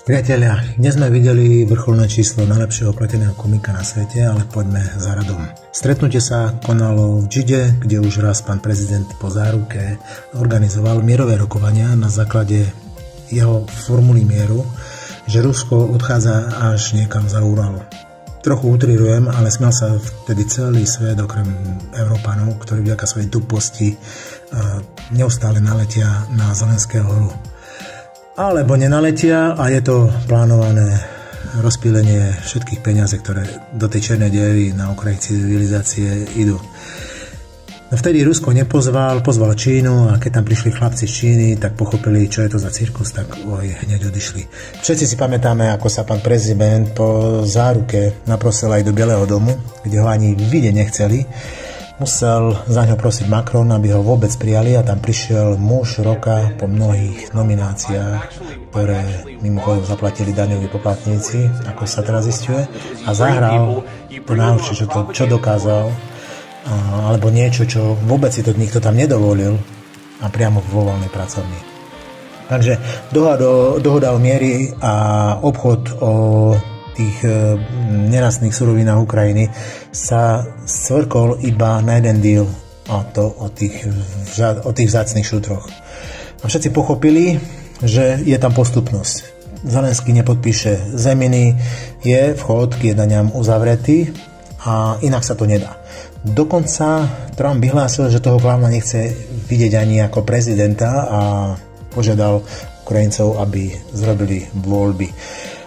Priatelia, dnes sme videli vrcholné číslo najlepšieho pleteného komika na svete, ale poďme za radom. Stretnutie sa konalo v Džide, kde už raz pán prezident po záruke organizoval mierové rokovania na základe jeho formuly mieru, že Rusko odchádza až niekam za Ural. Trochu utrirujem, ale smial sa vtedy celý svet, okrem Európanov, ktorí vďaka svojej tuposti neustále naletia na Zelenského hru. Alebo nenaletia a je to plánované rozpílenie všetkých peniazí, ktoré do tej černej diery na okraji civilizácie idú. No vtedy Rusko pozval Čínu a keď tam prišli chlapci z Číny, tak pochopili, čo je to za cirkus, tak hneď odišli. Všetci si pamätáme, ako sa pán prezident po záruke naprosil aj do Bieleho domu, kde ho ani vidieť nechceli. Musel za ňo prosiť Macron, aby ho vôbec prijali a tam prišiel muž roka po mnohých nomináciách, ktoré mimochodom zaplatili daňoví poplatníci, ako sa teraz zisťuje, a zahral to najlepšie, čo dokázal, alebo niečo, čo vôbec si to nikto tam nedovolil a priamo vo voľnej pracovni. Takže dohoda o miery a obchod o tých nerastných surovinách Ukrajiny sa svrkol iba na jeden deal, a to o tých vzácnych šutroch. A všetci pochopili, že je tam postupnosť. Zelenský nepodpíše zeminy, je vchod k jednaniam uzavretý a inak sa to nedá. Dokonca Trump vyhlásil, že toho Klavna nechce vidieť ani ako prezidenta a požiadal Ukrajincov, aby zrobili voľby.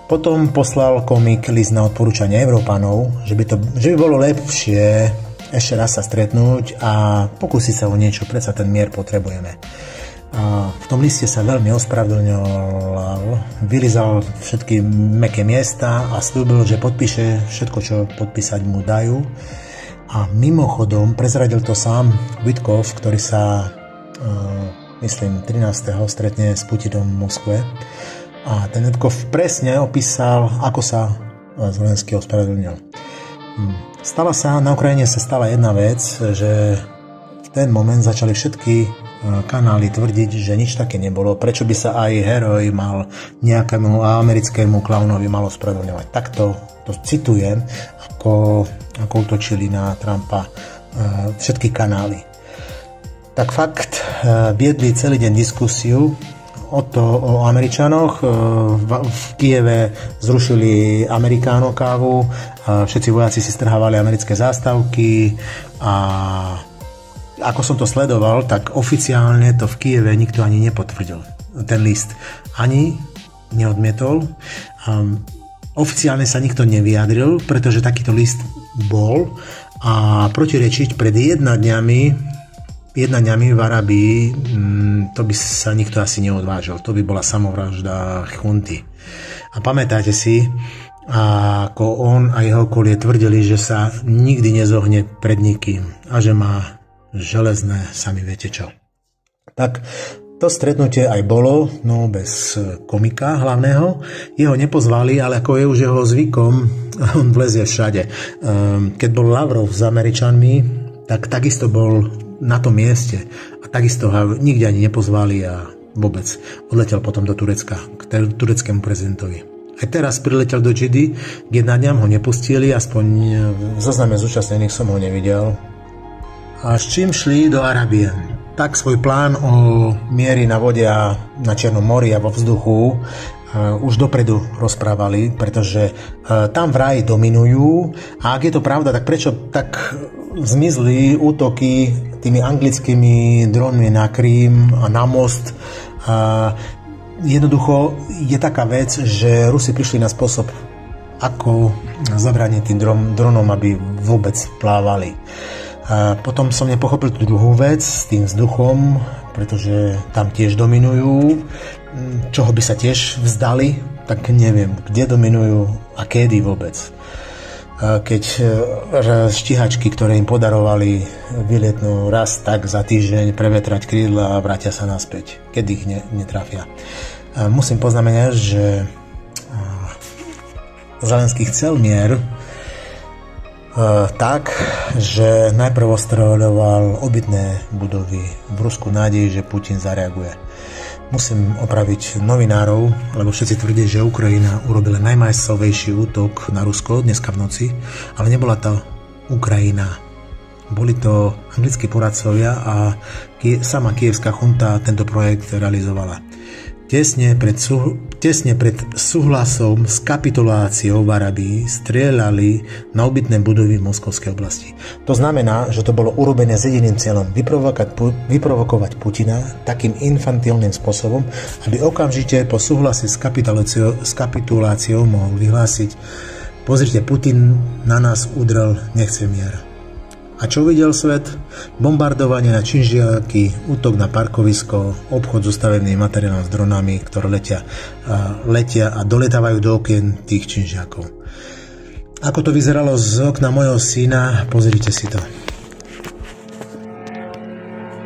Potom poslal komik list na odporúčanie Európanov, že by bolo lepšie ešte raz sa stretnúť a pokúsiť sa o niečo, predsa ten mier potrebujeme. A v tom liste sa veľmi ospravedlňoval, vylizal všetky mäkké miesta a slúbil, že podpíše všetko, čo podpísať mu dajú. A mimochodom prezradil to sám Witkov, ktorý sa, myslím, 13. stretne s Putinom v Moskve. A ten Witkov presne opísal, ako sa Zelenský ospravedlnil. Na Ukrajine sa stala jedna vec, že v ten moment začali všetky kanály tvrdiť, že nič také nebolo. Prečo by sa aj heroj mal nejakému americkému klaunovi mal ospravedlňovať? Takto to citujem, ako útočili na Trumpa všetky kanály. Tak fakt viedli celý deň diskusiu o Američanoch. V Kyjeve zrušili Amerikáno kávu, všetci vojaci si strhávali americké zástavky a ako som to sledoval, tak oficiálne to v Kyjeve nikto ani nepotvrdil. Ten list ani neodmietol. Oficiálne sa nikto nevyjadril, pretože takýto list bol a protirečiť pred jednaniami v Arabii, to by sa nikto asi neodvážil. To by bola samovražda chunty. A pamätáte si, ako on a jeho okolie tvrdili, že sa nikdy nezohne pred nikým a že má železné, sami viete čo. Tak to stretnutie aj bolo, no bez komika hlavného. Jeho nepozvali, ale ako je už jeho zvykom, on vlezie všade. Keď bol Lavrov s Američanmi, tak takisto bol na tom mieste a takisto ho nikde ani nepozvali a vôbec odletel potom do Turecka k tureckému prezidentovi. Aj teraz priletel do Džidy, k jednaniam ho nepustili, aspoň v zozname zúčastnených som ho nevidel. A s čím šli do Arábie? Tak svoj plán o miery na vode a na Černom mori a vo vzduchu už dopredu rozprávali, pretože tam vraj dominujú a ak je to pravda, tak prečo tak zmizli útoky tými anglickými dronmi na Krím a na most? Jednoducho je taká vec, že Rusi prišli na spôsob, ako zabrániť tým dronom, aby vôbec plávali. Potom som nepochopil tú druhú vec s tým vzduchom, pretože tam tiež dominujú, čoho by sa tiež vzdali, tak neviem, kde dominujú a kedy vôbec. Keď štíhačky, ktoré im podarovali, vylietnú raz tak za týždeň, prevetrať krídla a vrátia sa naspäť, keď ich netrafia. Musím poznamenať, že Zelenský chcel mier tak, že najprv ostreľoval obytné budovy v Rusku nádej, že Putin zareaguje. Musím opraviť novinárov, lebo všetci tvrdia, že Ukrajina urobila najmasovejší útok na Rusko dneska v noci, ale nebola to Ukrajina. Boli to anglickí poradcovia a sama kievská chunta tento projekt realizovala. Tesne pred súhlasom s kapituláciou v Arabii strieľali na obytné budovy v Moskovskej oblasti. To znamená, že to bolo urobené s jediným cieľom vyprovokovať Putina takým infantilným spôsobom, aby okamžite po súhlase s kapituláciou mohol vyhlásiť: pozrite, Putin na nás udrel, nechce mier. A čo videl svet? Bombardovanie na činžiaky, útok na parkovisko, obchod so stavebným materiálom s dronami, ktoré letia a dolietávajú do okien tých činžiakov. Ako to vyzeralo z okna mojho syna, pozrite si to.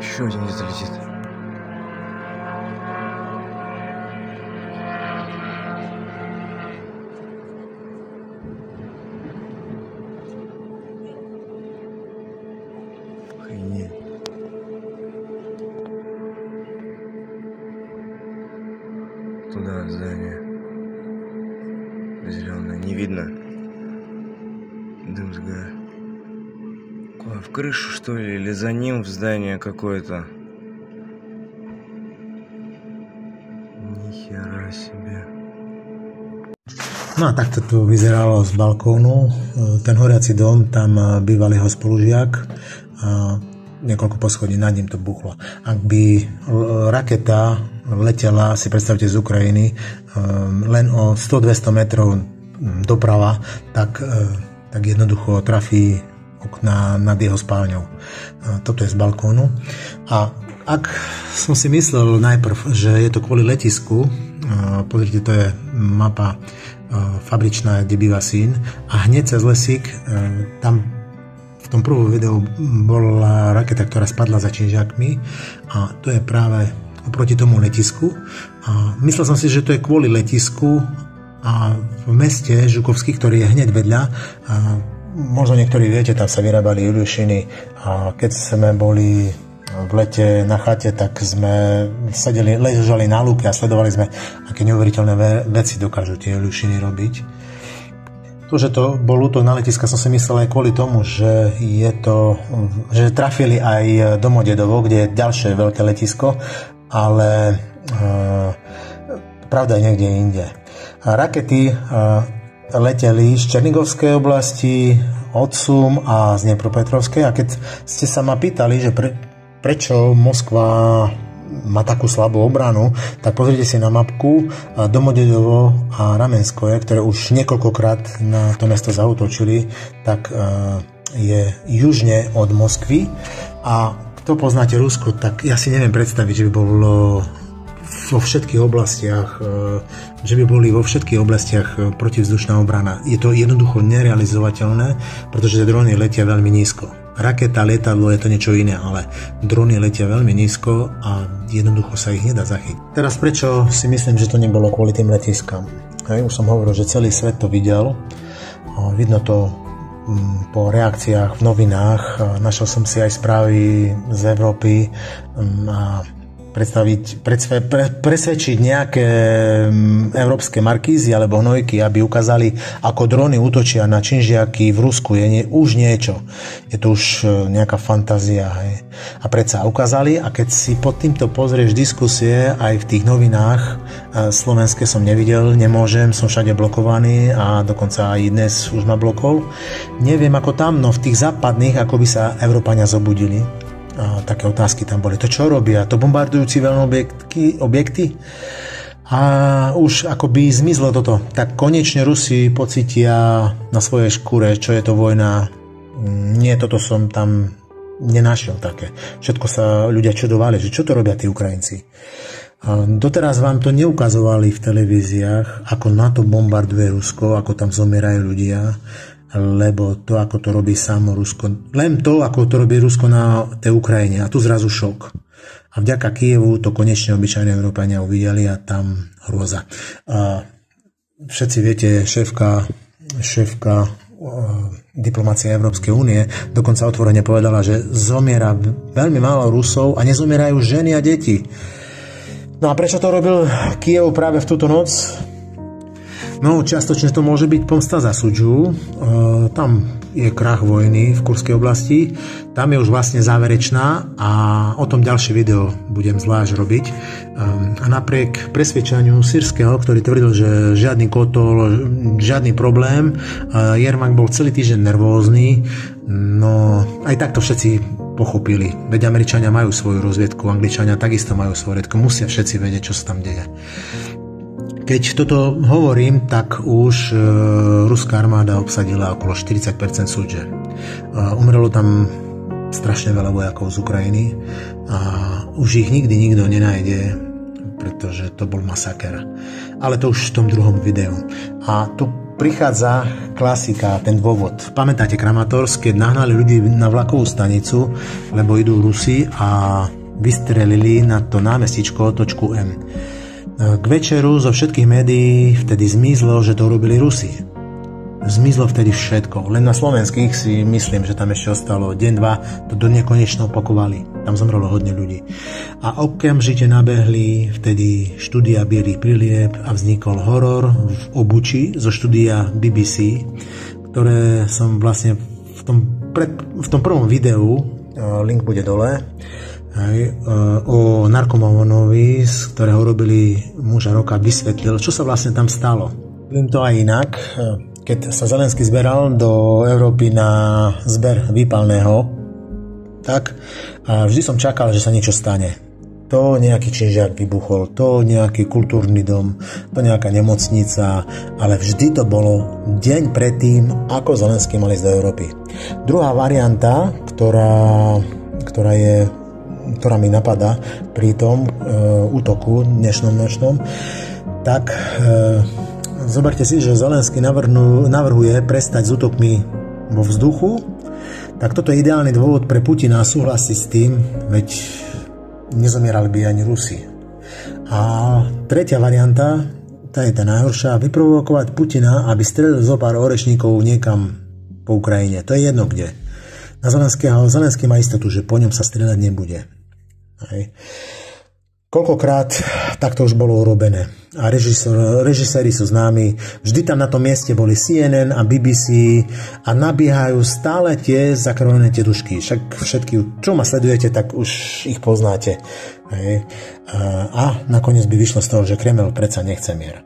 Еще один не залетит. Охренеть. Туда здание. Зеленое. Не видно. Дым сгорает. Куда? В крышу, что ли? Или за ним в здание какое-то? Нихера себе. No a takto to vyzeralo z balkónu. Ten horiaci dom, tam býval jeho spolužiak. Niekoľko poschodí nad ním to buchlo. Ak by raketa letela, si predstavte, z Ukrajiny len o 100-200 metrov doprava, tak jednoducho trafí okna nad jeho spálňou. Toto je z balkónu. A ak som si myslel najprv, že je to kvôli letisku, pozrite, to je mapa fabričná, kde býva syn, a hneď cez lesík, tam v tom prvom videu bola raketa, ktorá spadla za činžiakmi, a to je práve oproti tomu letisku. A myslel som si, že to je kvôli letisku, a v meste Žukovský, ktorý je hneď vedľa, možno niektorí viete, tam sa vyrábali Iliušiny, a keď sme boli v lete na chate, tak sme ležali na lúke a sledovali sme, aké neuveriteľné veci dokážu tie Iliušiny robiť. To, že to bol útok na letiska, som si myslel aj kvôli tomu, že trafili aj Domodedovo, kde je ďalšie veľké letisko, ale pravda je niekde inde. Rakety leteli z Černigovskej oblasti, od Sum a z Dnepropetrovskej, a keď ste sa ma pýtali, že prečo Moskva má takú slabú obranu, tak pozrite si na mapku Domodedovo a Ramenskoje, ktoré už niekoľkokrát na to mesto zaútočili, tak je južne od Moskvy. A kto poznáte Rusko, tak ja si neviem predstaviť, že by bolo vo všetkých oblastiach, protivzdušná obrana. Je to jednoducho nerealizovateľné, pretože tie drony letia veľmi nízko. Raketa, lietadlo je to niečo iné, ale drony letia veľmi nízko a jednoducho sa ich nedá zachytiť. Teraz prečo si myslím, že to nebolo kvôli tým letiskám? Už som hovoril, že celý svet to videl. Vidno to po reakciách v novinách. Našiel som si aj správy z Európy a presvedčiť nejaké európske markízy alebo hnojky, aby ukázali, ako drony útočia na činžiaky v Rusku, je už niečo. Je to už nejaká fantázia. Hej. A predsa ukázali, a keď si pod týmto pozrieš diskusie aj v tých novinách, slovenské som nevidel, nemôžem, som všade blokovaný a dokonca aj dnes už ma blokol. Neviem ako tam, no v tých západných, ako by sa Európania zobudili. A také otázky tam boli. To čo robia? To bombardujú civilné objekty? A už akoby zmizlo toto. Tak konečne Rusi pocítia na svojej škúre, čo je to vojna. Nie, toto som tam nenašiel také. Všetko sa ľudia čudovali, že čo to robia tí Ukrajinci. A doteraz vám to neukazovali v televíziách, ako NATO bombarduje Rusko, ako tam zomierajú ľudia, lebo to, ako to robí samo Rusko, len to, ako to robí Rusko na tej Ukrajine, a tu zrazu šok. A vďaka Kyjevu to konečne obyčajní Európania uvideli a tam hrôza. A všetci viete, šéfka diplomácie Európskej únie dokonca otvorene povedala, že zomiera veľmi málo Rusov a nezomierajú ženy a deti. No a prečo to robil Kyjev práve v túto noc? No, čiastočne to môže byť pomsta za Sudžu. Tam je krach vojny v Kurskej oblasti. Tam je už vlastne záverečná a o tom ďalšie video budem zvlášť robiť. A napriek presvedčaniu Sýrskeho, ktorý tvrdil, že žiadny kotol, žiadny problém, Jermak bol celý týždeň nervózny. No, aj takto všetci pochopili. Veď Američania majú svoju rozviedku, Angličania takisto majú svoju rozviedku. Musia všetci vedieť, čo sa tam deje. Keď toto hovorím, tak už ruská armáda obsadila okolo 40% Sudže. Umrelo tam strašne veľa vojakov z Ukrajiny a už ich nikdy nikto nenájde, pretože to bol masaker. Ale to už v tom druhom videu. A tu prichádza klasika, ten dôvod. Pamätáte Kramatorsk, keď nahnali ľudí na vlakovú stanicu, lebo idú Rusi a vystrelili na to námestičko točku M. K večeru zo všetkých médií vtedy zmizlo, že to robili Rusi. Zmizlo vtedy všetko. Len na slovenských si myslím, že tam ešte ostalo deň, dva, to do nekonečna opakovali. Tam zomrelo hodne ľudí. A okamžite nabehli vtedy štúdia Bielých prilieb a vznikol horor v Obuči zo štúdia BBC, ktoré som vlastne v tom prvom videu, link bude dole, o narkomanovi, z ktorého robili muža roka, vysvetlil, čo sa vlastne tam stalo. Viem to aj inak. Keď sa Zelenský zberal do Európy na zber výpalného, tak vždy som čakal, že sa niečo stane. To nejaký činžiak vybuchol, to nejaký kultúrny dom, to nejaká nemocnica, ale vždy to bolo deň predtým, ako Zelenský mal ísť do Európy. Druhá varianta, ktorá mi napadá pri tom útoku dnešnom nočnom, tak zoberte si, že Zelenský navrhuje prestať s útokmi vo vzduchu, tak toto je ideálny dôvod pre Putina súhlasiť s tým, veď nezomierali by ani Rusi. A tretia varianta, tá je tá najhoršia, vyprovokovať Putina, aby strelil zo pár orešníkov niekam po Ukrajine. To je jedno kde. Na Zelenský má istotu, že po ňom sa strieľať nebude. Hej. Koľkokrát takto už bolo urobené. A režiséri sú známi. Vždy tam na tom mieste boli CNN a BBC a nabiehajú stále tie zakrvavené tetušky. Však všetky, čo ma sledujete, tak už ich poznáte. Hej. A nakoniec by vyšlo z toho, že Kreml predsa nechce mier.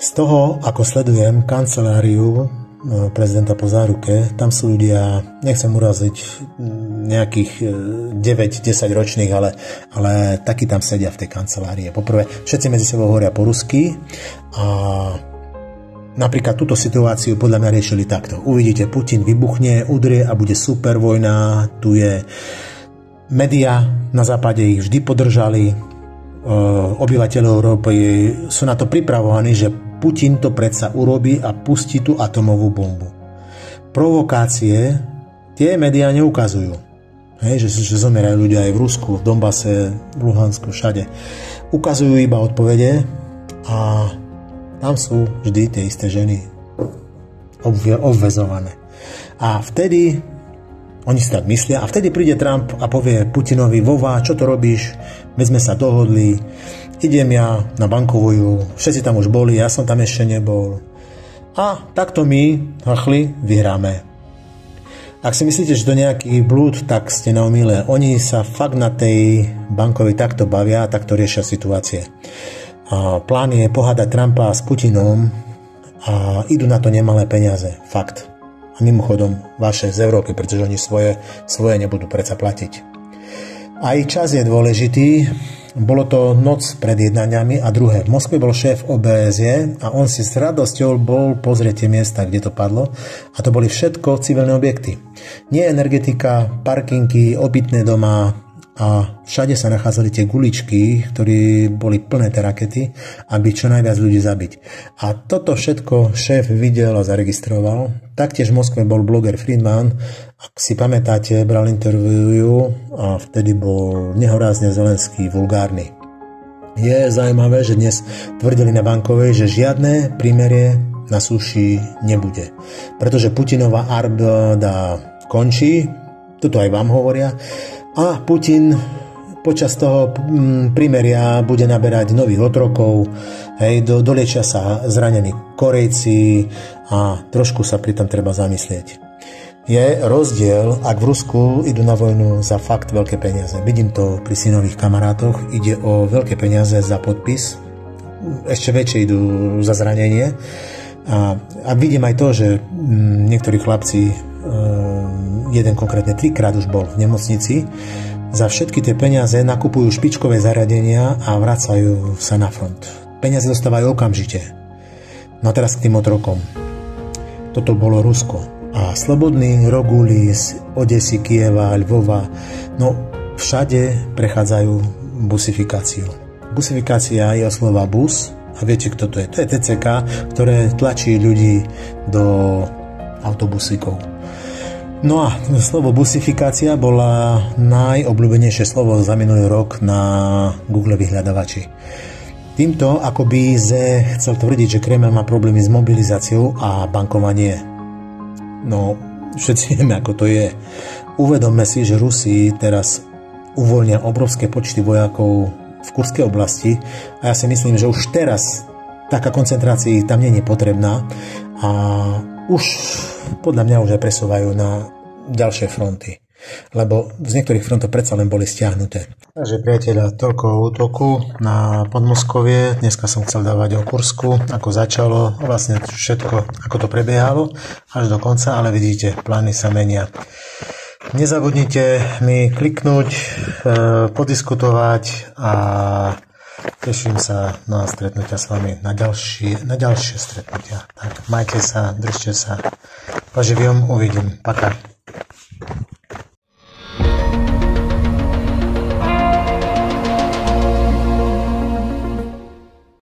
Z toho, ako sledujem kanceláriu prezidenta po záruke, tam sú ľudia, nechcem uraziť nejakých 9-10 ročných, ale takí tam sedia v tej kancelárii. Poprvé, všetci medzi sebou hovoria po rusky a napríklad túto situáciu podľa mňa riešili takto. Uvidíte, Putin vybuchne, udrie a bude super vojna, tu je média na západe ich vždy podržali, obyvateľov Európy sú na to pripravovaní, že Putin to predsa urobí a pustí tú atomovú bombu. Provokácie tie médiá neukazujú. Hej, že zomierajú ľudia aj v Rusku, v Donbase, v Luhansku, všade. Ukazujú iba odpovede a tam sú vždy tie isté ženy obväzované. A vtedy oni si tak myslia a vtedy príde Trump a povie Putinovi: Vova, čo to robíš? My sme sa dohodli, idem ja na bankovú, všetci tam už boli, ja som tam ešte nebol. A takto my, hachli, vyhráme. Ak si myslíte, že to nejaký blúd, tak ste na omyle. Oni sa fakt na tej bankovej takto bavia a takto riešia situácie. A plán je pohádať Trumpa s Putinom a idú na to nemalé peniaze. Fakt. A mimochodom vaše z Európy, pretože oni svoje nebudú predsa platiť. Aj čas je dôležitý. Bolo to noc pred jednaniami a druhé. V Moskve bol šéf OBSE a on si s radosťou bol pozrieť tie miesta, kde to padlo. A to boli všetko civilné objekty. Nie energetika, parkingy, obytné doma a všade sa nachádzali tie guličky, ktoré boli plné tie rakety, aby čo najviac ľudí zabiť. A toto všetko šéf videl a zaregistroval. Taktiež v Moskve bol bloger Friedman. Ak si pamätáte, bral interview a vtedy bol nehorázne Zelenský vulgárny. Je zaujímavé, že dnes tvrdili na Bankovej, že žiadne prímerie na súši nebude. Pretože Putinová armáda končí, toto aj vám hovoria, a Putin počas toho prímeria bude naberať nových otrokov, hej, doliečia sa zranení Korejci a trošku sa pritom treba zamyslieť. Je rozdiel, ak v Rusku idú na vojnu za fakt veľké peniaze. Vidím to pri synových kamarátoch, ide o veľké peniaze za podpis, ešte väčšie idú za zranenie. A vidím aj to, že niektorí chlapci, jeden konkrétne 3-krát už bol v nemocnici, za všetky tie peniaze nakupujú špičkové zariadenia a vracajú sa na front. Peniaze dostávajú okamžite. No a teraz k tým otrokom. Toto bolo Rusko. A slobodní Roguli z Odesy, Kieva, Lvova, no všade prechádzajú busifikáciu. Busifikácia je slova bus a viete, kto to je? To je TCK, ktoré tlačí ľudí do autobusíkov. No a slovo busifikácia bola najobľúbenejšie slovo za minulý rok na Google vyhľadávači. Týmto akoby chcel tvrdiť, že Kreml má problémy s mobilizáciou a bankovanie. No, všetci vieme, ako to je. Uvedomme si, že Rusi teraz uvoľnia obrovské počty vojakov v Kurskej oblasti a ja si myslím, že už teraz taká koncentrácia tam nie je potrebná a už podľa mňa už aj presúvajú na ďalšie fronty, lebo z niektorých frontov predsa len boli stiahnuté. Takže priateľa, toľko útoku na Podmoskovie. Dneska som chcel dávať o Kursku, ako začalo, vlastne všetko, ako to prebiehalo až do konca, ale vidíte, plány sa menia. Nezabudnite mi kliknúť, podiskutovať a teším sa na stretnutia s vami, na ďalšie stretnutia. Tak majte sa, držte sa. Po živom uvidím. Paká.